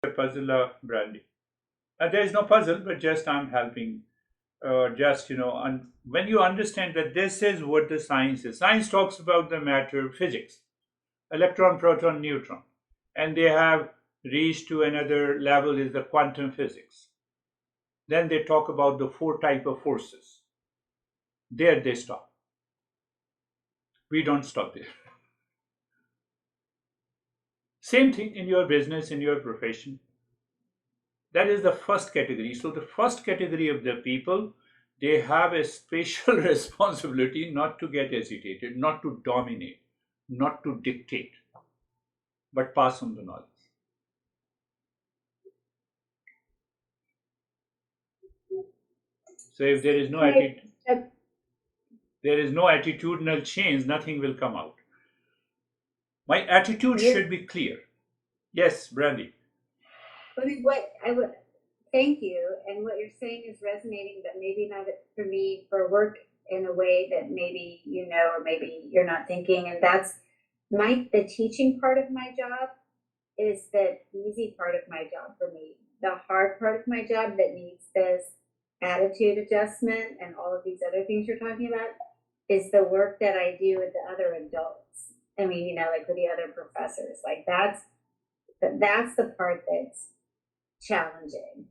the puzzle of branding. There is no puzzle, but just I'm helping. Just when you understand that this is what the science is. Science talks about the matter physics, electron, proton, neutron, and they have reached to another level is the quantum physics. Then they talk about the four type of forces. There they stop. We don't stop there. Same thing in your business, in your profession. That is the first category. So the first category of the people, they have a special responsibility not to get agitated, not to dominate, not to dictate, but pass on the knowledge. So if there is no Right. there is no attitudinal change, nothing will come out. My attitude You're, should be clear. Yes, Brandy. what I would thank you, and what you're saying is resonating, but maybe not for me for work in a way that maybe you know, or maybe you're not thinking. And that's the teaching part of my job is the easy part of my job for me. The hard part of my job that needs this attitude adjustment and all of these other things you're talking about is the work that I do with the other adults. I mean, like with the other professors. Like that's the part that's challenging.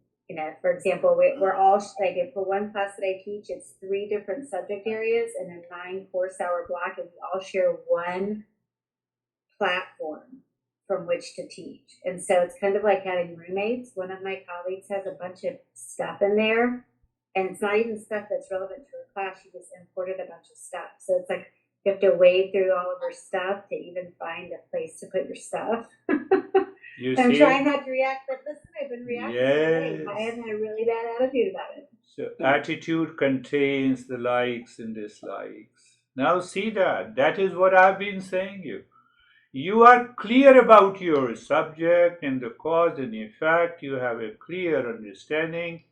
For example, we're all like, for one class that I teach, it's 3 different subject areas in a 9 course hour block, and we all share one platform from which to teach. And so it's kind of like having roommates. One of my colleagues has a bunch of stuff in there, and it's not even stuff that's relevant to her class. She just imported a bunch of stuff. So it's like you have to wade through all of her stuff to even find a place to put your stuff. You I'm see? trying not to react, but listen, I've been reacting today. I Yes. have a really bad attitude about it. So attitude contains the likes and dislikes. Now see that. That is what I've been saying you. You are clear about your subject and the cause and effect. You have a clear understanding.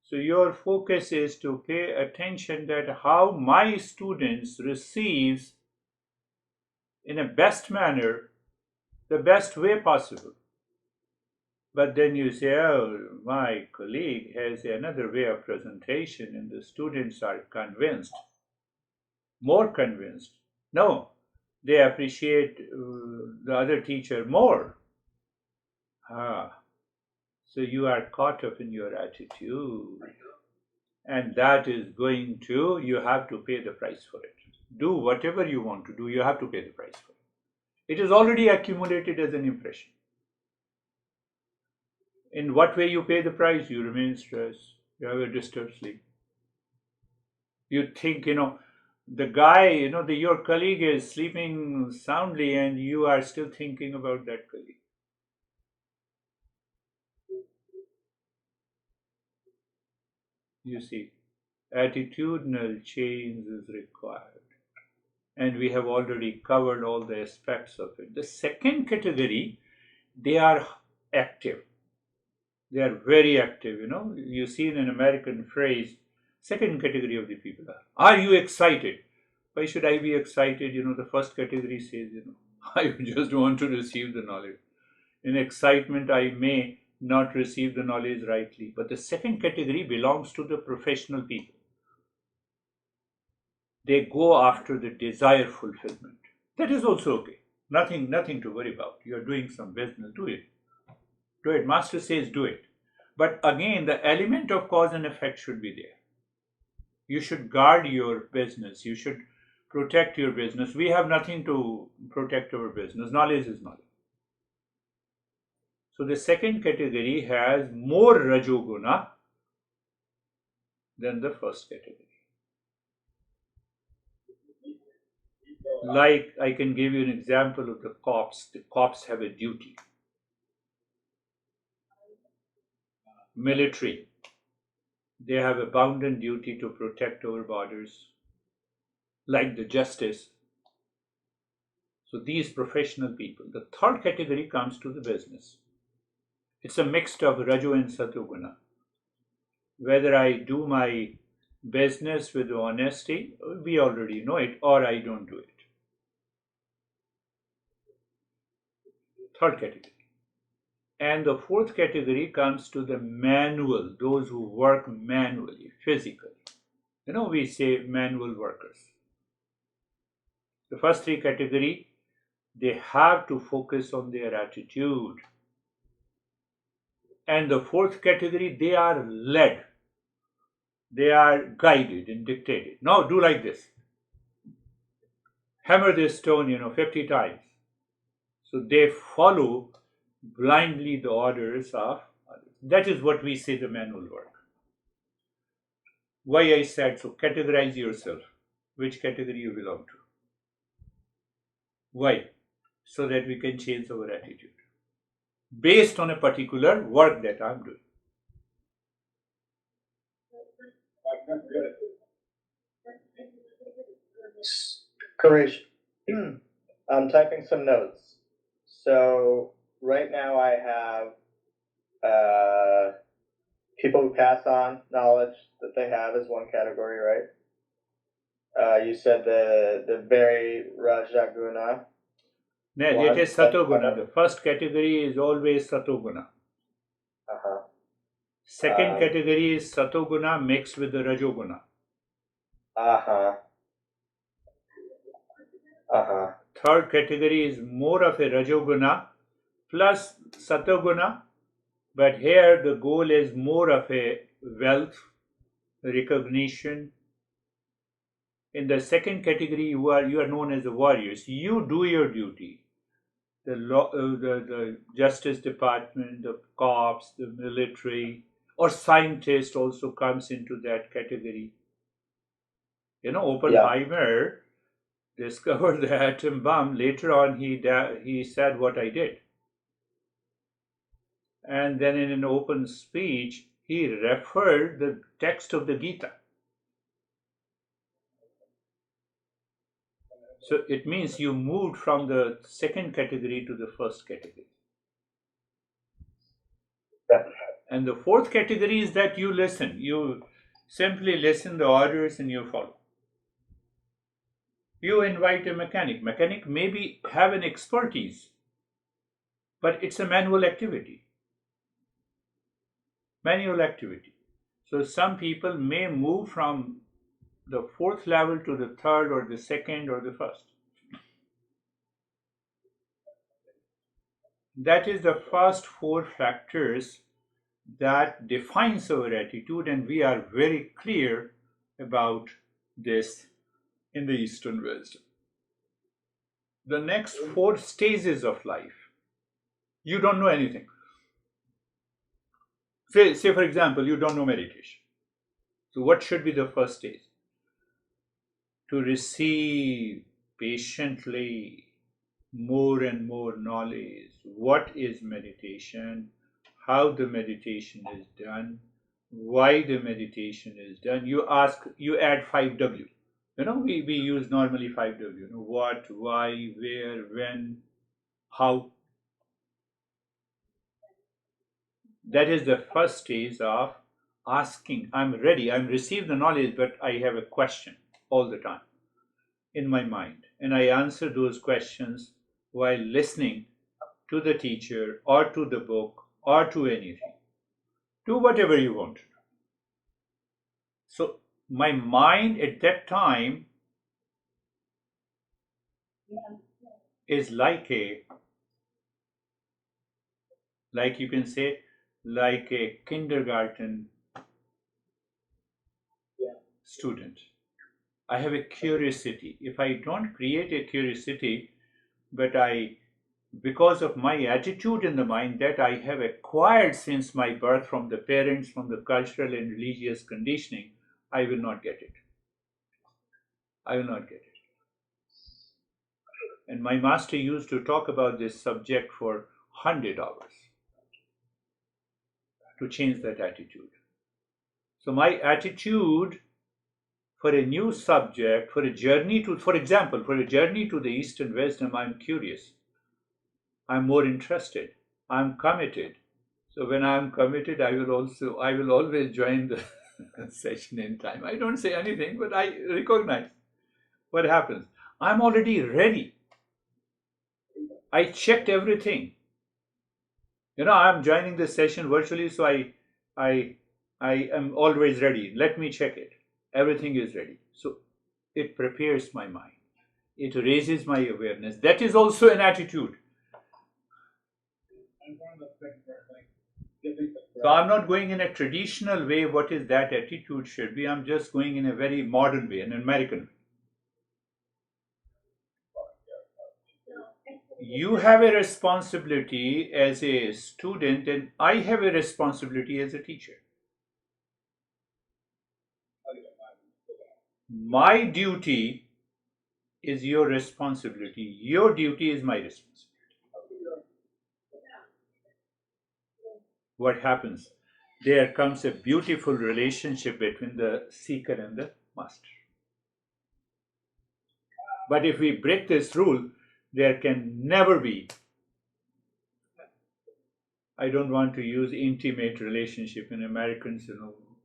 So your focus is to pay attention that how my students receives in a best manner, the best way possible. But then you say, oh, my colleague has another way of presentation, and the students are convinced, more convinced. No, they appreciate the other teacher more. Ah, so you are caught up in your attitude, and that is going to, you have to pay the price for it. Do whatever you want to do, you have to pay the price for it. It is already accumulated as an impression. In what way you pay the price? You remain stressed, you have a disturbed sleep. You think, the guy, your colleague is sleeping soundly and you are still thinking about that colleague. You see, attitudinal change is required. And we have already covered all the aspects of it. The second category, they are active. They are very active, You see in an American phrase, second category of the people are you excited? Why should I be excited? The first category says, I just want to receive the knowledge. In excitement, I may not receive the knowledge rightly. But the second category belongs to the professional people. They go after the desire fulfillment. That is also okay. Nothing to worry about. You're doing some business, do it. Do it. Master says do it. But again, the element of cause and effect should be there. You should guard your business. You should protect your business. We have nothing to protect our business. Knowledge is knowledge. So the second category has more rajoguna than the first category. Like I can give you an example of the cops. The cops have a duty. Military, they have a bounden duty to protect our borders, like the justice. So these professional people. The third category comes to the business. It's a mix of Rajo and Satoguna. Whether I do my business with honesty, we already know it, or I don't do it. Third category. And the fourth category comes to the manual, those who work manually, physically. We say manual workers. The first three category, they have to focus on their attitude. And the fourth category, they are led. They are guided and dictated. Now do like this. Hammer this stone, 50 times. So they follow blindly the orders of others. That is what we say the manual work. Why I said so, categorize yourself, which category you belong to. Why? So that we can change our attitude based on a particular work that I'm doing. Girish, I'm typing some notes. So right now I have people who pass on knowledge that they have is one category, right? You said the very Rajaguna. It is Satoguna. The first category is always Satoguna. Second category is Satoguna mixed with the Rajoguna. Third category is more of a Rajoguna plus Satoguna, but here the goal is more of a wealth, recognition. In the second category, you are known as the warriors. You do your duty. The law, the Justice Department, the cops, the military, or scientist also comes into that category. Oppenheimer discovered the atom bomb. Later on, he said what I did. And then in an open speech, he referred the text of the Gita. So it means you moved from the second category to the first category. And the fourth category is that you listen. You simply listen the orders and you follow. You invite a mechanic. Mechanic maybe have an expertise, but it's a manual activity. Manual activity. So some people may move from the fourth level to the third or the second or the first. That is the first four factors that defines our attitude, and we are very clear about this in the Eastern wisdom. The next four stages of life, you don't know anything. Say for example, you don't know meditation. So what should be the first stage? To receive patiently more and more knowledge. What is meditation? How the meditation is done? Why the meditation is done? You add 5W. We use normally 5W. What, why, where, when, how. That is the first stage of asking. I'm ready. I'm received the knowledge, but I have a question all the time in my mind. And I answer those questions while listening to the teacher or to the book or to anything. Do whatever you want to do. So my mind at that time is like you can say, like a kindergarten student. I have a curiosity. If I don't create a curiosity, but because of my attitude in the mind that I have acquired since my birth from the parents, from the cultural and religious conditioning, I will not get it. I will not get it. And my master used to talk about this subject for 100 hours to change that attitude. So my attitude for a new subject, for example, for a journey to the Eastern wisdom, I'm curious. I'm more interested. I'm committed. So when I'm committed, I will always join the session in time. I don't say anything, but I recognize what happens. I'm already ready. I checked everything. I'm joining this session virtually, so I, I am always ready. Let me check it. Everything is ready. So it prepares my mind. It raises my awareness. That is also an attitude. So I'm not going in a traditional way, what is that attitude should be. I'm just going in a very modern way, an American way. You have a responsibility as a student, and I have a responsibility as a teacher. My duty is your responsibility. Your duty is my responsibility. What happens? There comes a beautiful relationship between the seeker and the master. But if we break this rule, there can never be, I don't want to use intimate relationship. In Americans,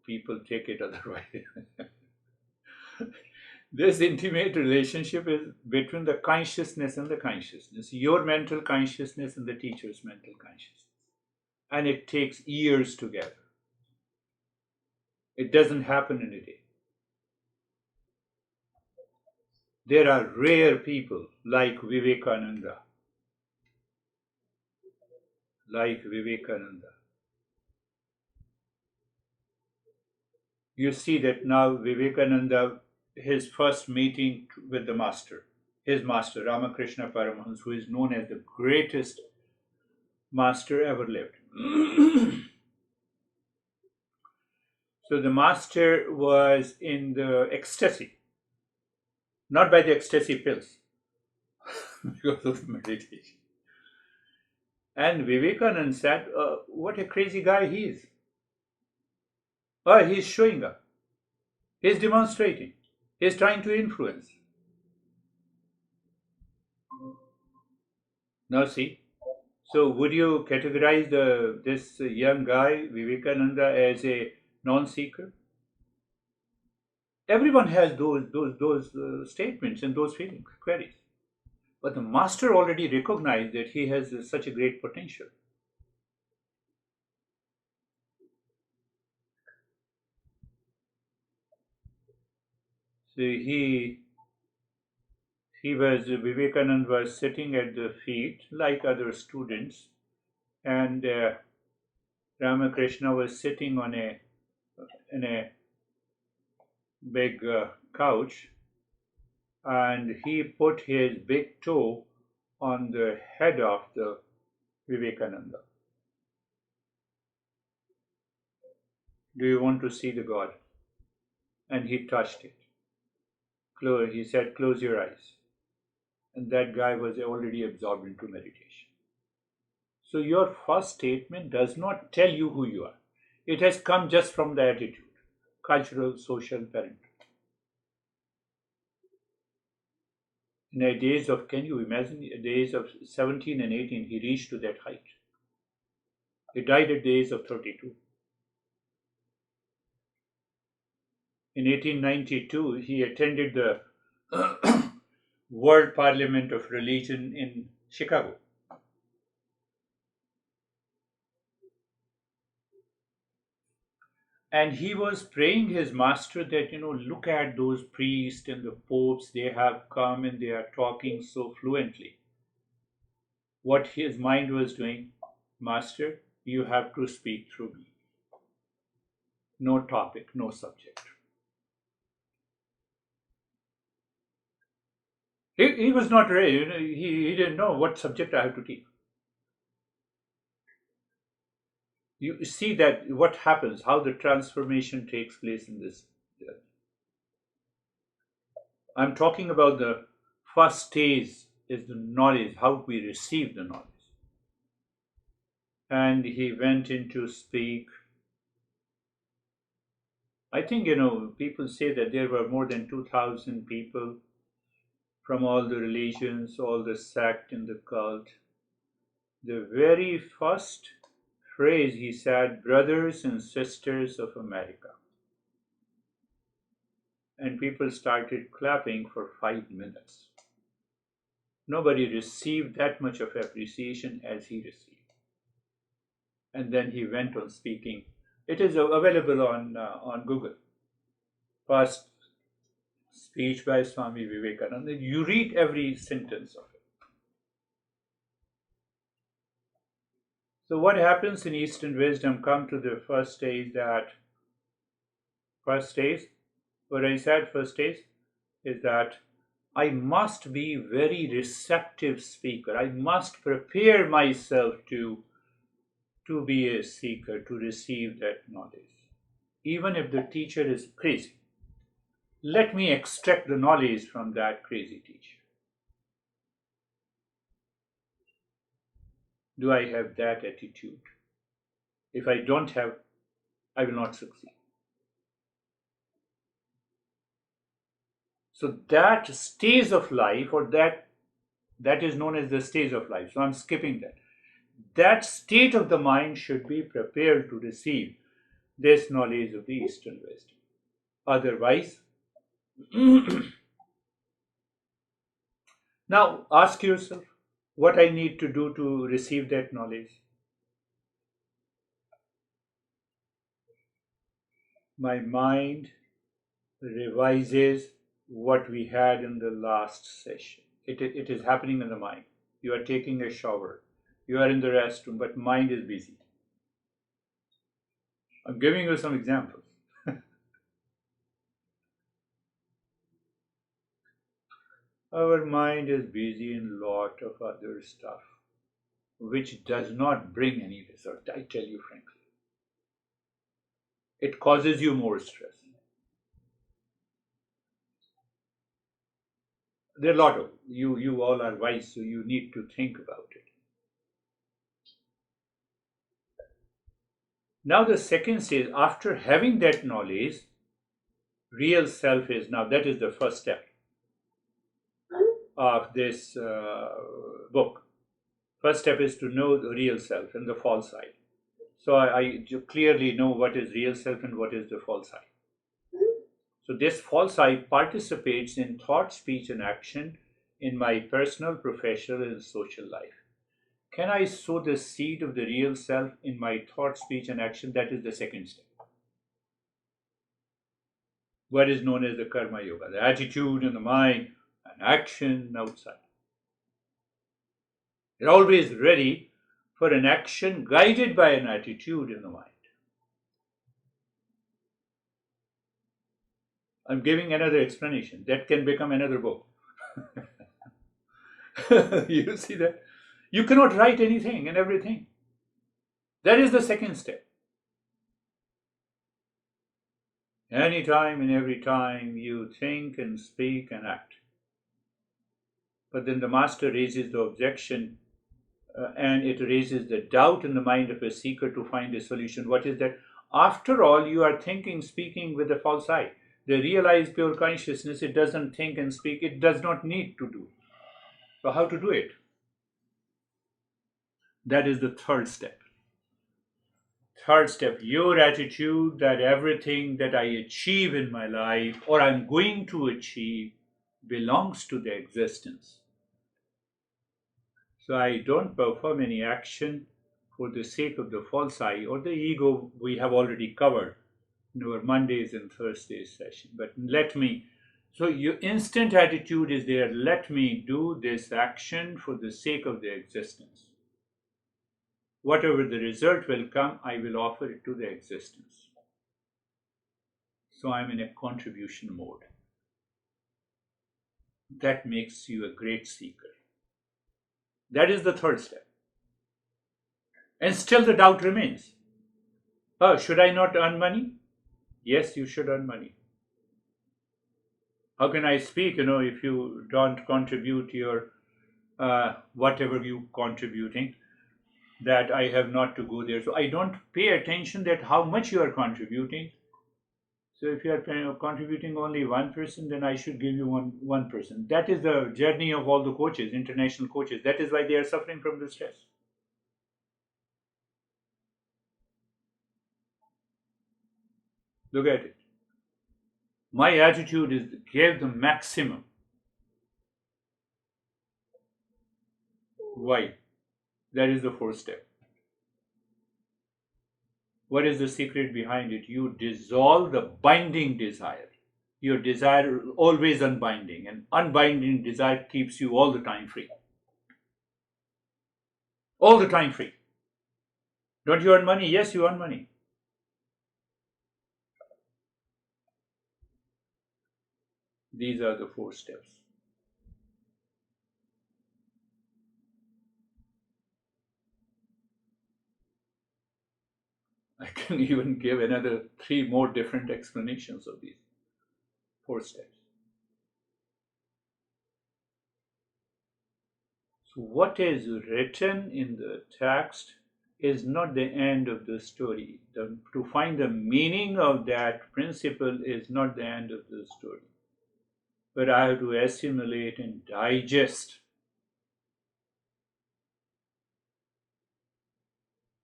people take it otherwise. This intimate relationship is between the consciousness and the consciousness, your mental consciousness and the teacher's mental consciousness. And it takes years together. It doesn't happen in a day. There are rare people like Vivekananda. Like Vivekananda. You see that now Vivekananda, his first meeting with the master, his master, Ramakrishna Paramahansa, who is known as the greatest master ever lived. So the master was in the ecstasy, not by the ecstasy pills, because of meditation. And Vivekananda said, what a crazy guy he is. Oh, he's showing up. He's demonstrating. He's trying to influence. Now see, so would you categorize this young guy, Vivekananda, as a non-seeker? Everyone has those statements and those feelings, queries. But the master already recognized that he has such a great potential. So Vivekananda was sitting at the feet like other students, and Ramakrishna was sitting in a big couch, and he put his big toe on the head of the Vivekananda. Do you want to see the God? And he touched it. He said, close your eyes. And that guy was already absorbed into meditation. So your first statement does not tell you who you are. It has come just from the attitude, cultural, social, parental. In the days of, can you imagine, the days of 17 and 18, he reached to that height. He died at the age of 32. In 1892, he attended the World Parliament of Religion in Chicago. And he was praying his master that, look at those priests and the popes, they have come and they are talking so fluently. What his mind was doing, master, you have to speak through me. No topic, no subject. He was not ready, he didn't know what subject I have to teach. You see that what happens, how the transformation takes place in this. I'm talking about the first stage is the knowledge, how we receive the knowledge. And he went in to speak. I think, people say that there were more than 2,000 people from all the religions, all the sect and the cult. The very first phrase he said, brothers and sisters of America. And people started clapping for 5 minutes. Nobody received that much of appreciation as he received. and then he went on speaking. It is available on Google. First speech by Swami Vivekananda. You read every sentence of it. So what happens in Eastern wisdom? Come to the first stage. What I said first stage is that I must be very receptive speaker. I must prepare myself to be a seeker, to receive that knowledge. Even if the teacher is crazy, let me extract the knowledge from that crazy teacher. Do I have that attitude? If I don't have, I will not succeed. So that stage of life, or that is known as the stage of life. So I'm skipping that. That state of the mind should be prepared to receive this knowledge of the Eastern wisdom. Otherwise, now ask yourself what I need to do to receive that knowledge. My mind revises what we had in the last session. It is happening in the mind. You are taking a shower. You are in the restroom, but mind is busy. I'm giving you some examples. Our mind is busy in a lot of other stuff, which does not bring any result, I tell you frankly. It causes you more stress. There are a lot of you all are wise, so you need to think about it. Now the second stage, after having that knowledge, real self is now, that is the first step of this book. First step is to know the real self and the false side. So I clearly know what is real self and what is the false side. So this false I participates in thought, speech, and action in my personal, professional, and social life. Can I sow the seed of the real self in my thought, speech, and action? That is the second step. What is known as the karma yoga, the attitude in the mind and action outside. You're always ready for an action guided by an attitude in the mind. I'm giving another explanation. That can become another book. You see that? You cannot write anything and everything. That is the second step. Anytime and every time you think and speak and act. But then the master raises the objection and it raises the doubt in the mind of a seeker to find a solution. What is that? After all, you are thinking, speaking with the false eye. The realized pure consciousness, it doesn't think and speak, it does not need to do. So how to do it? That is the third step. Third step, your attitude that everything that I achieve in my life or I'm going to achieve belongs to the existence. So I don't perform any action for the sake of the false I or the ego we have already covered in our Mondays and Thursdays session. But so your instant attitude is there, let me do this action for the sake of the existence. Whatever the result will come, I will offer it to the existence. So I'm in a contribution mode. That makes you a great seeker. That is the third step. And still the doubt remains. Oh, should I not earn money? Yes, you should earn money. How can I speak, if you don't contribute your whatever you contributing, that I have not to go there. So I don't pay attention that how much you are contributing. So if you are contributing only 1%, then I should give you 1%. That is the journey of all the coaches, international coaches. That is why they are suffering from the stress. Look at it. My attitude is to give the maximum. Why? That is the fourth step. What is the secret behind it? You dissolve the binding desire. Your desire is always unbinding, and unbinding desire keeps you all the time free. All the time free. Don't you earn money? Yes, you earn money. These are the 4 steps. I can even give another 3 more different explanations of these 4 steps. So, what is written in the text is not the end of the story. To find the meaning of that principle is not the end of the story. But I have to assimilate and digest.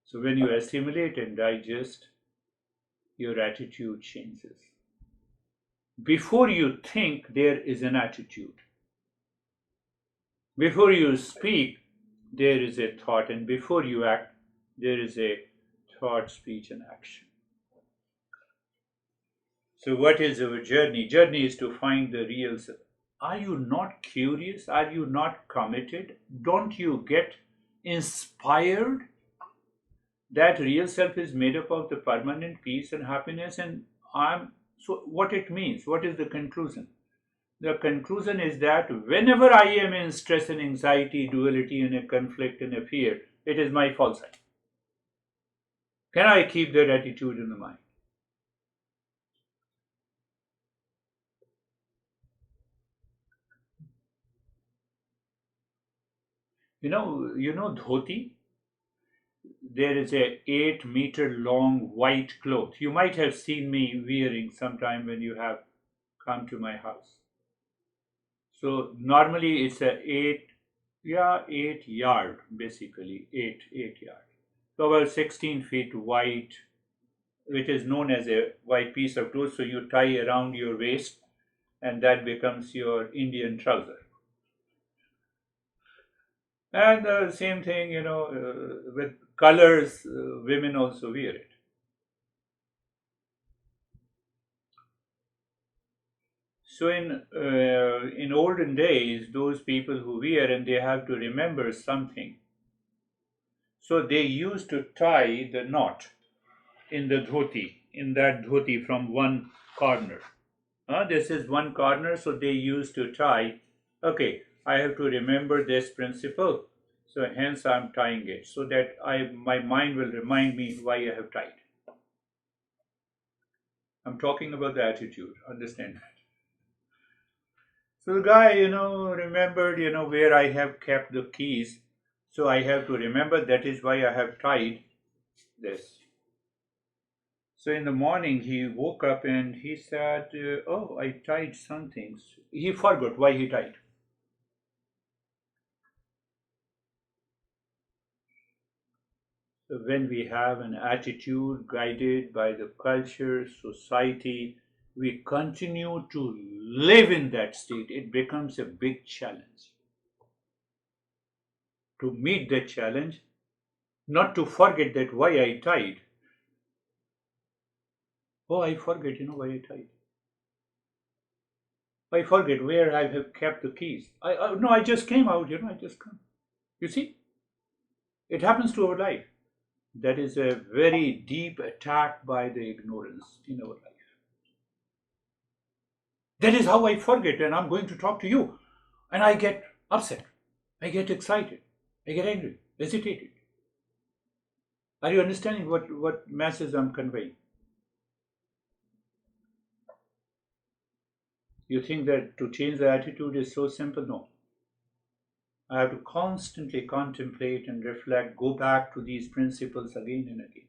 So, when you assimilate and digest, your attitude changes. Before you think, there is an attitude. Before you speak, there is a thought, and before you act, there is a thought, speech, and action. So, what is our journey? Journey is to find the real self. Are you not curious? Are you not committed? Don't you get inspired that real self is made up of the permanent peace and happiness? And so what it means? What is the conclusion? The conclusion is that whenever I am in stress and anxiety, duality, and a conflict and a fear, it is my fault side. Can I keep that attitude in the mind? You know dhoti? There is a 8-meter long white cloth. You might have seen me wearing sometime when you have come to my house. So normally it's a 8 yard basically, 8 yard. So about 16 feet white, which is known as a white piece of cloth. So you tie around your waist, and that becomes your Indian trouser. And the same thing, with colors, women also wear it. So in olden days, those people who wear, and they have to remember something. So they used to tie the knot in the dhoti, in that dhoti from one corner. This is one corner, so they used to tie. Okay, I have to remember this principle, so hence I'm tying it, so that my mind will remind me why I have tied. I'm talking about the attitude. Understand that? So the guy, remembered, where I have kept the keys. So I have to remember that is why I have tied this. So in the morning he woke up and he said, "Oh, I tied some things." He forgot why he tied. So when we have an attitude guided by the culture, society, we continue to live in that state. It becomes a big challenge. To meet that challenge, not to forget that why I tied. Oh, I forget, why I tied. I forget where I have kept the keys. No, I just came out, I just come. You see, it happens to our life. That is a very deep attack by the ignorance in our life. That is how I forget, and I'm going to talk to you, and I get upset, I get excited, I get angry, agitated. Are you understanding what message I'm conveying? You think that to change the attitude is so simple? No. I have to constantly contemplate and reflect, go back to these principles again and again.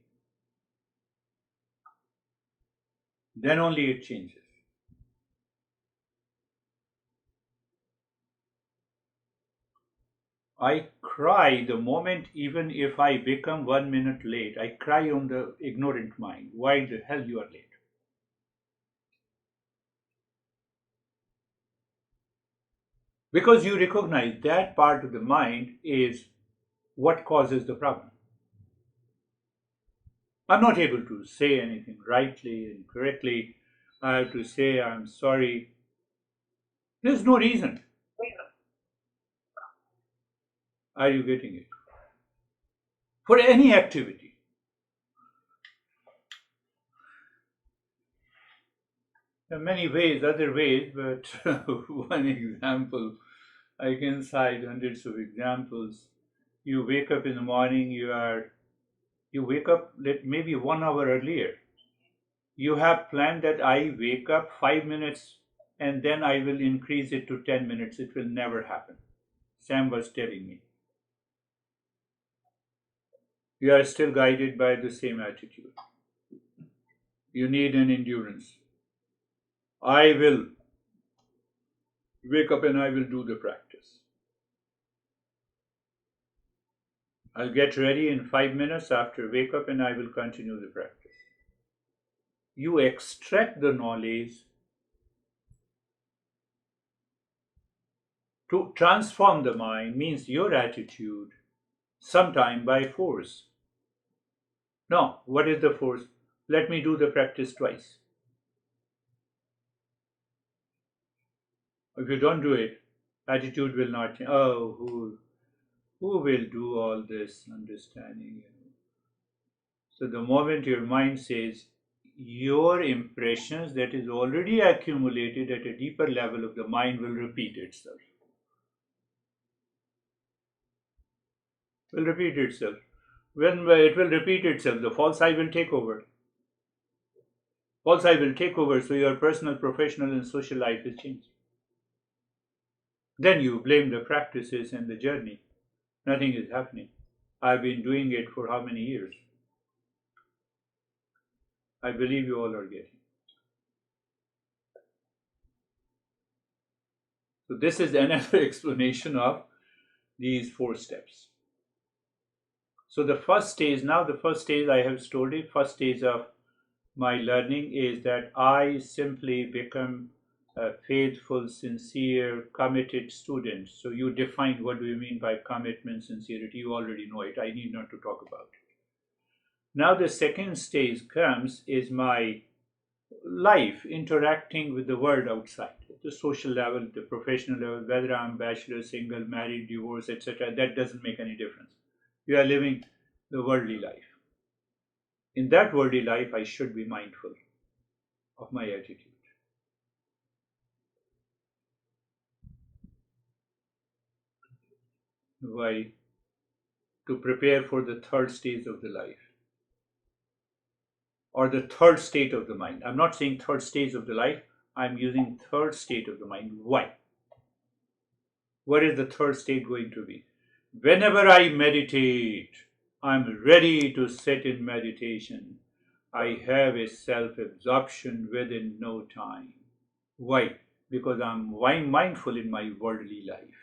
Then only it changes. I cry the moment, even if I become 1 minute late, I cry on the ignorant mind. Why the hell you are late? Because you recognize that part of the mind is what causes the problem. I'm not able to say anything rightly and correctly. I have to say I'm sorry. There's no reason. Are you getting it? For any activity. There are many ways, other ways, but one example, I can cite hundreds of examples. You wake up in the morning, you wake up maybe 1 hour earlier. You have planned that I wake up 5 minutes and then I will increase it to 10 minutes. It will never happen. Sam was telling me. You are still guided by the same attitude. You need an endurance. I will wake up and I will do the practice. I'll get ready in 5 minutes after wake up and I will continue the practice. You extract the knowledge to transform the mind means your attitude, sometime by force. No, what is the force? Let me do the practice twice. If you don't do it, attitude will not change. Oh, who will do all this understanding? So the moment your mind says your impressions that is already accumulated at a deeper level of the mind will repeat itself. Will repeat itself. When it will repeat itself, the false I will take over. False I will take over, so your personal, professional, and social life is changed. Then you blame the practices and the journey. Nothing is happening. I've been doing it for how many years? I believe you all are getting. So this is another explanation of these 4 steps. So the first stage I have told you, first stage of my learning is that I simply become a faithful, sincere, committed student. So you defined what do you mean by commitment, sincerity. You already know it. I need not to talk about it. Now the second stage comes is my life interacting with the world outside, at the social level, the professional level, whether I'm bachelor, single, married, divorced, etc. That doesn't make any difference. You are living the worldly life. In that worldly life, I should be mindful of my attitude. Why? To prepare for the third stage of the life or the third state of the mind. I'm not saying third stage of the life, I'm using third state of the mind. Why? What is the third state going to be? Whenever I meditate, I'm ready to sit in meditation. I have a self-absorption within no time. Why? Because I'm mindful in my worldly life.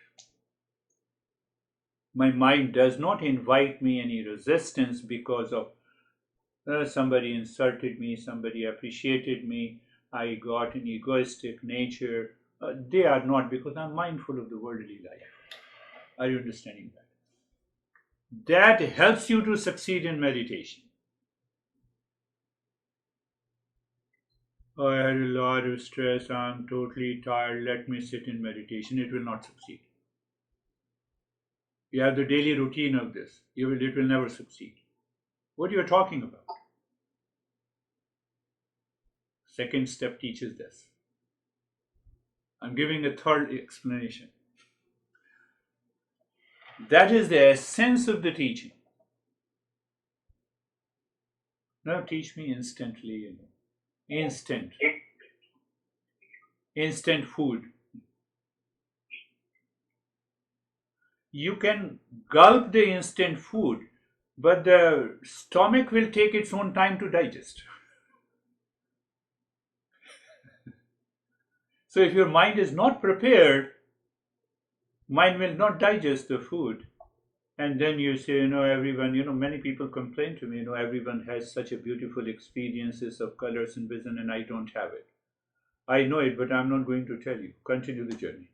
My mind does not invite me any resistance because of somebody insulted me, somebody appreciated me, I got an egoistic nature. They are not, because I'm mindful of the worldly life. Are you understanding that? That helps you to succeed in meditation. I had a lot of stress, I'm totally tired, let me sit in meditation. It will not succeed. You have the daily routine of this. It will never succeed. What you are talking about? Second step teaches this. I'm giving a third explanation. That is the essence of the teaching. Now teach me instantly, Instant. Instant food. You can gulp the instant food, but the stomach will take its own time to digest. So if your mind is not prepared, mind will not digest the food. And then you say, everyone, many people complain to me, everyone has such a beautiful experiences of colors and vision and I don't have it. I know it, but I'm not going to tell you. Continue the journey.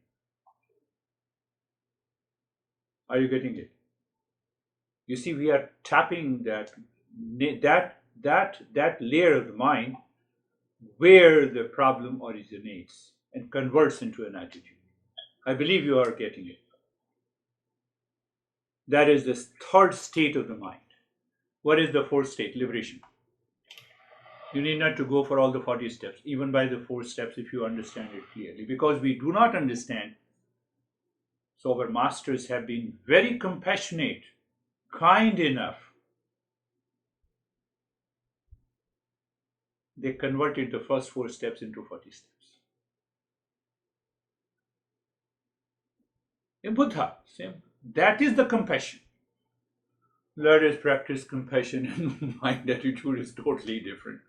Are you getting it? You see, we are tapping that that layer of the mind where the problem originates and converts into an attitude. I believe you are getting it. That is the third state of the mind. What is the fourth state? Liberation. You need not to go for all the 40 steps, even by the 4 steps, if you understand it clearly. Because we do not understand, so our masters have been very compassionate, kind enough. They converted the first 4 steps into 40 steps. In Buddha, same. That is the compassion. Let us practice compassion, and mind attitude is totally different.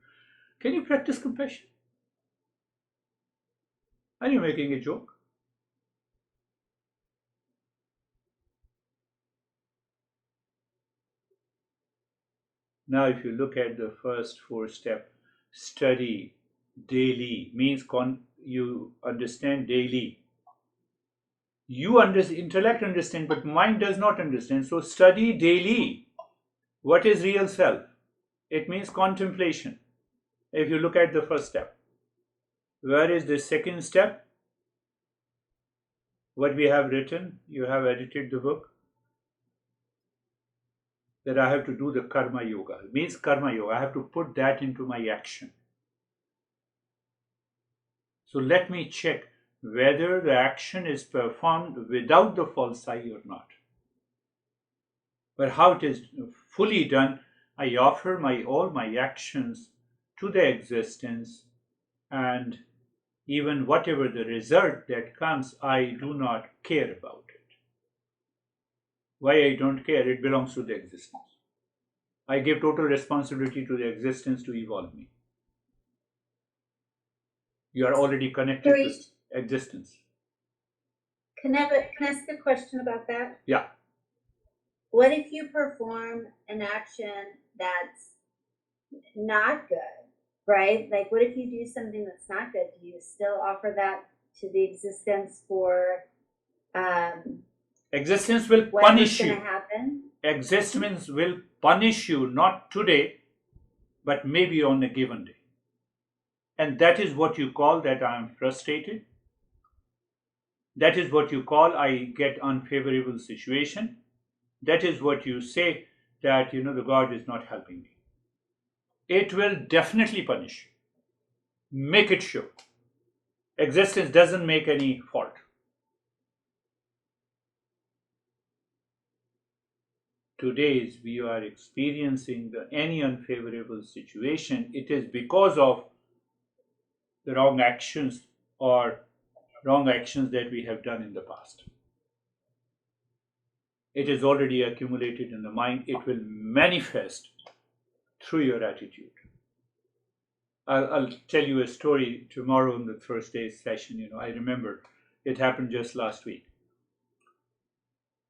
Can you practice compassion? Are you making a joke? Now, if you look at the first 4 steps, study daily means you understand daily. Intellect understand, but mind does not understand. So study daily. What is real self? It means contemplation. If you look at the first step, where is the second step? What we have written, you have edited the book, that I have to do the karma yoga. It means karma yoga. I have to put that into my action. So let me check whether the action is performed without the false I or not. But how it is fully done, I offer all my actions to the existence, and even whatever the result that comes, I do not care about it. Why I don't care? It belongs to the existence. I give total responsibility to the existence to evolve me. You are already connected Girish, to existence. can I ask a question about that? Yeah. What if you perform an action that's not good, right? Like, what if you do something that's not good? Do you still offer that to the existence for Existence will whatever's punish going you. to happen? Existence will punish you, not today, but maybe on a given day. And that is what you call that I am frustrated. That is what you call I get unfavorable situation. That is what you say that the God is not helping me. It will definitely punish you. Make it sure. Existence doesn't make any fault. Today we are experiencing any unfavorable situation, it is because of the wrong actions or wrong actions that we have done in the past. It is already accumulated in the mind. It will manifest through your attitude. I'll tell you a story tomorrow in the Thursday session. I remember it happened just last week.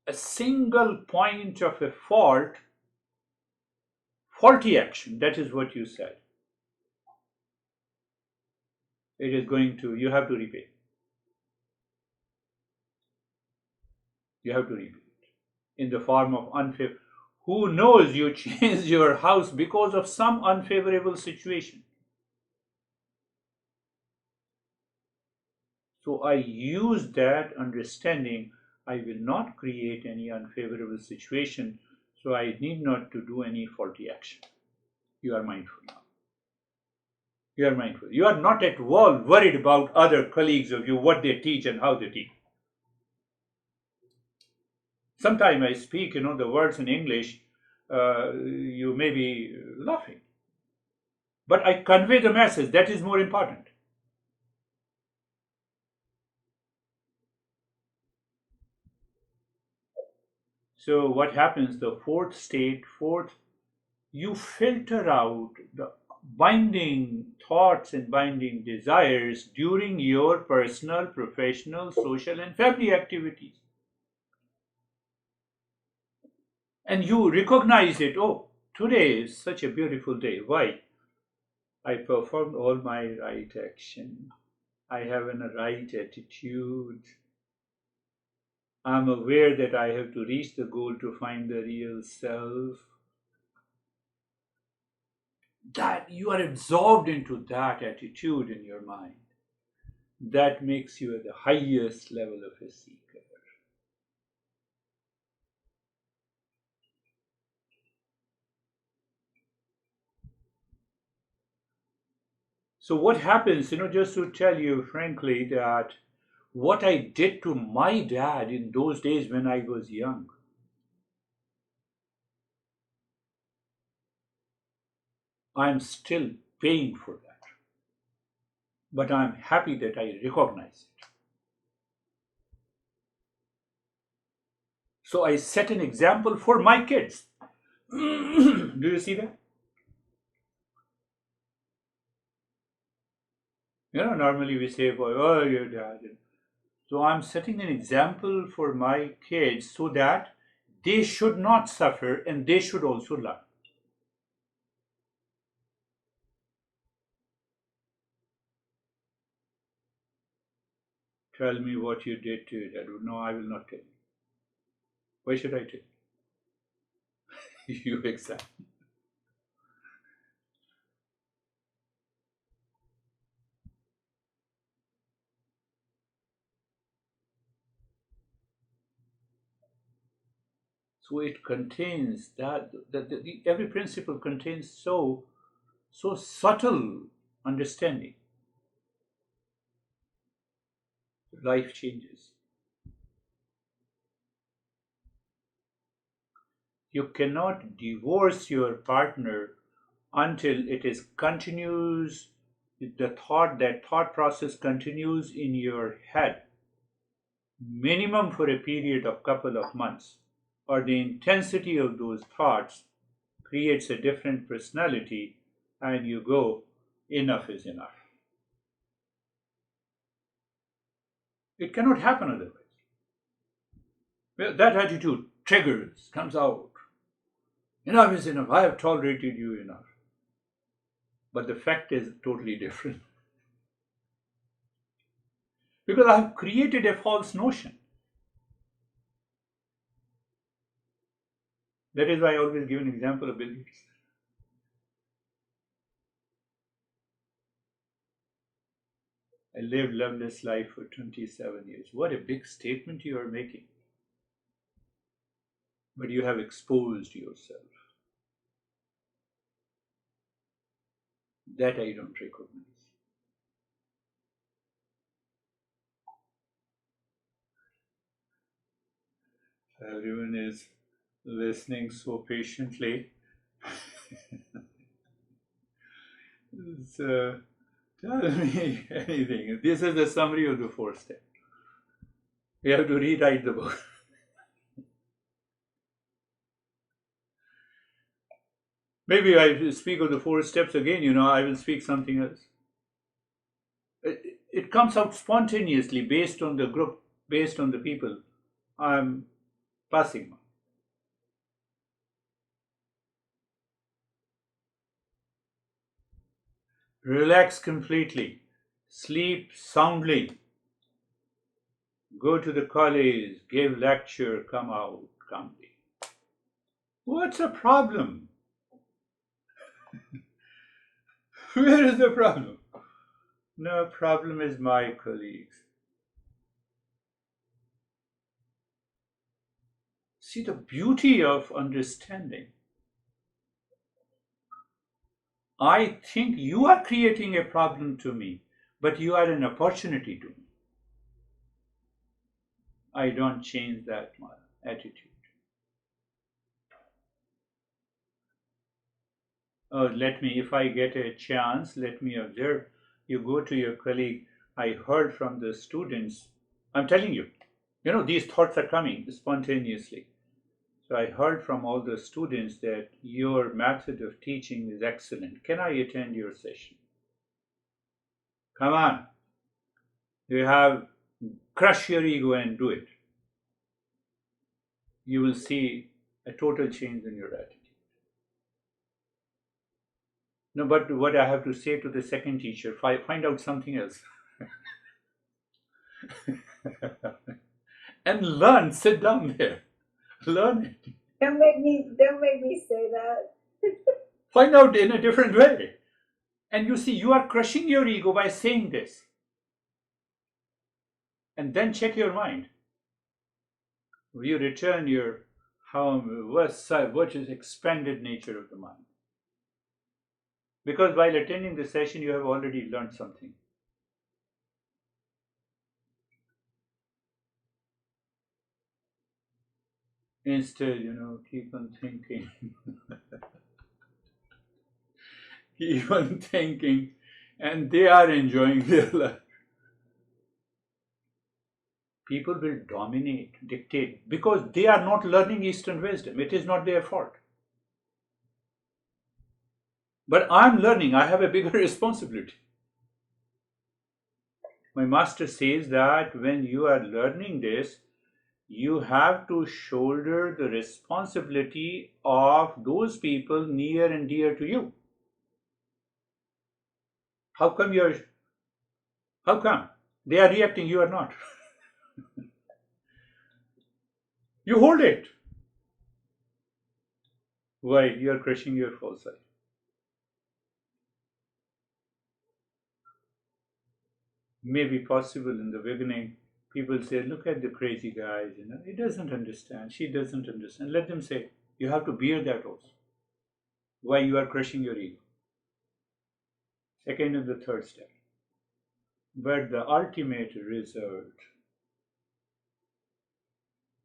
A single point of a faulty action, that is what you said. It is you have to repay. You have to repay it in the form of unfavorable. Who knows you changed your house because of some unfavorable situation. So I use that understanding. I will not create any unfavorable situation, so I need not to do any faulty action. You are mindful now. You are mindful. You are not at all worried about other colleagues of you, what they teach and how they teach. Sometimes I speak, the words in English, you may be laughing. But I convey the message, that is more important. So what happens, the fourth, you filter out the binding thoughts and binding desires during your personal, professional, social, and family activities. And you recognize it. Oh, today is such a beautiful day. Why? I performed all my right action. I have a right attitude. I'm aware that I have to reach the goal to find the real self. That you are absorbed into that attitude in your mind. That makes you at the highest level of a seeker. So what happens, just to tell you frankly that what I did to my dad in those days when I was young, I'm still paying for that. But I'm happy that I recognize it. So I set an example for my kids. Do you see that? Normally we say, boy, oh, your dad. So I'm setting an example for my kids so that they should not suffer and they should also learn. Tell me what you did to your dad. No, I will not tell you. Why should I tell you? You exactly. So it contains every principle contains so subtle understanding. Life changes. You cannot divorce your partner until it is continues that thought process continues in your head, minimum for a period of couple of months, or the intensity of those thoughts creates a different personality, and you go, enough is enough. It cannot happen otherwise. Well, that attitude triggers, comes out. Enough is enough. I have tolerated you enough. But the fact is totally different. Because I have created a false notion. That is why I always give an example of Bill Gates. I lived loveless life for 27 years. What a big statement you are making. But you have exposed yourself. That I don't recognize. Everyone is listening so patiently. So, tell me anything. This is the summary of the four steps. You have to rewrite the book. Maybe I speak of the four steps again, I will speak something else. It comes out spontaneously based on the group, based on the people I'm passing by. Relax completely. Sleep soundly. Go to the college, give lecture, come out calmly. What's the problem? Where is the problem? No problem is my colleagues. See the beauty of understanding. I think you are creating a problem to me, but you are an opportunity to me. I don't change that attitude. Oh, if I get a chance, let me observe. You go to your colleague. I heard from the students. I'm telling you, these thoughts are coming spontaneously. So I heard from all the students that your method of teaching is excellent. Can I attend your session? Come on. You have crush your ego and do it. You will see a total change in your attitude. No, but what I have to say to the second teacher, find out something else. And learn, sit down there. Learn it. Don't make me say that. Find out in a different way. And you see, you are crushing your ego by saying this. And then check your mind. You return your what is expanded nature of the mind. Because while attending the session, you have already learned something. Instead, keep on thinking. Keep on thinking. And they are enjoying their life. People will dominate, dictate, because they are not learning Eastern wisdom. It is not their fault. But I'm learning. I have a bigger responsibility. My master says that when you are learning this, you have to shoulder the responsibility of those people near and dear to you. How come they are reacting, you are not? You hold it. Why? You are crushing your false side. Maybe possible in the beginning, people say, look at the crazy guys, he doesn't understand, she doesn't understand. Let them say, you have to bear that also. Why you are crushing your ego. Second and the third step. But the ultimate result,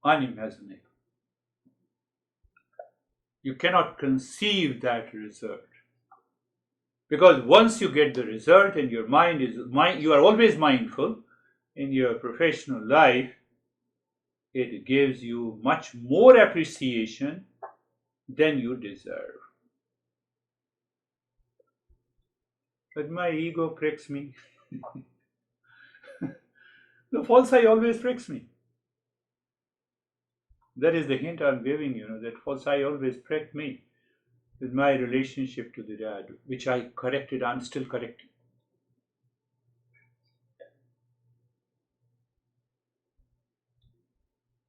unimaginable. You cannot conceive that result. Because once you get the result and your mind is, you are always mindful in your professional life, it gives you much more appreciation than you deserve. But my ego pricks me. The false I always pricks me. That is the hint I'm giving you, that false I always pricked me with my relationship to the dad, which I corrected, I'm still correcting.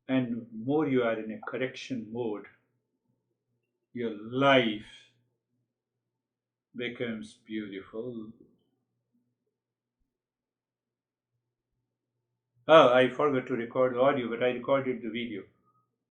And more you are in a correction mode, your life becomes beautiful. Oh, I forgot to record the audio, but I recorded the video.